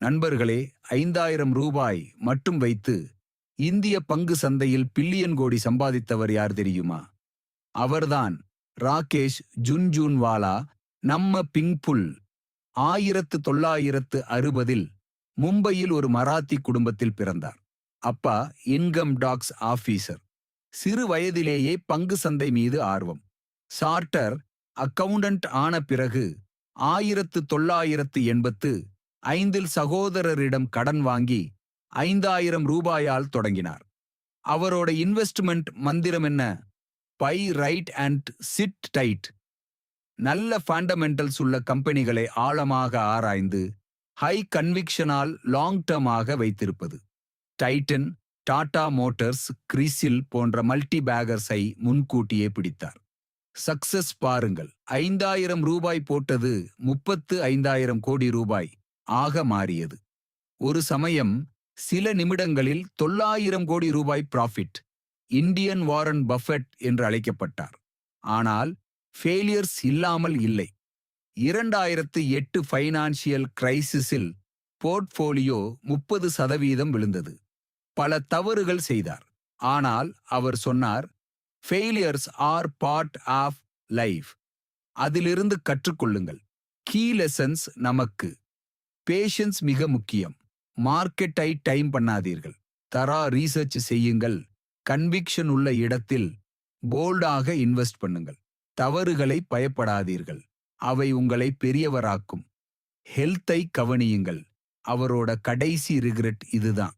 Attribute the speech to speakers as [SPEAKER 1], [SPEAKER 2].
[SPEAKER 1] நண்பர்களே, 5,000 ரூபாய் மட்டும் வைத்து இந்திய பங்கு சந்தையில் பில்லியன் கோடி சம்பாதித்தவர் யார் தெரியுமா? அவர்தான் ராகேஷ் ஜுன்ஜூன்வாலா. நம்ம பிங்புல். 1960இல் மும்பையில் ஒரு மராத்தி குடும்பத்தில் பிறந்தார். அப்பா இன்கம் டாக்ஸ் ஆபீசர். சிறு வயதிலேயே பங்கு சந்தை மீது ஆர்வம். சார்ட்டர் அக்கவுண்டன்ட் ஆன பிறகு 1985இல் சகோதரரிடம் கடன் வாங்கி 5,000 ரூபாயால் தொடங்கினார். அவரோட இன்வெஸ்ட்மெண்ட் மந்திரம் என்ன? Buy right and sit tight. நல்ல ஃபண்டமெண்டல்ஸ் உள்ள கம்பெனிகளை ஆழமாக ஆராய்ந்து ஹை கன்விக்ஷனால் லாங் டர்மாக வைத்திருப்பது. டைட்டன், டாடா மோட்டார்ஸ், கிறிசில் போன்ற மல்டி பேகர்ஸை முன்கூட்டியே பிடித்தார். சக்சஸ் பாருங்கள். 5,000 ரூபாய் போட்டது 35,000 கோடி ரூபாய் ஆக மாறியது. ஒரு சமயம் சில நிமிடங்களில் 900 கோடி ரூபாய் ப்ராஃபிட். இந்தியன் வாரன் பஃபெட் என்று அழைக்கப்பட்டார். ஆனால் ஃபெயிலியர்ஸ் இல்லாமல் இல்லை. 2008 ஃபைனான்சியல் கிரைசிஸில் போர்ட்ஃபோலியோ 30% விழுந்தது. பல தவறுகள் செய்தார். ஆனால் அவர் சொன்னார், failures are part of life. அதிலிருந்து கற்றுக்கொள்ளுங்கள். கீ லெசன்ஸ் நமக்கு. பேஷன்ஸ் மிக முக்கியம். மார்க்கெட்டை டைம் பண்ணாதீர்கள். தரா ரீசர்ச் செய்யுங்கள். கன்விக்ஷன் உள்ள இடத்தில் போல்டாக இன்வெஸ்ட் பண்ணுங்கள். தவறுகளை பயப்படாதீர்கள். அவை உங்களை பெரியவராக்கும். ஹெல்த்தை கவனியுங்கள். அவரோட கடைசி ரிக்ரெட் இதுதான்.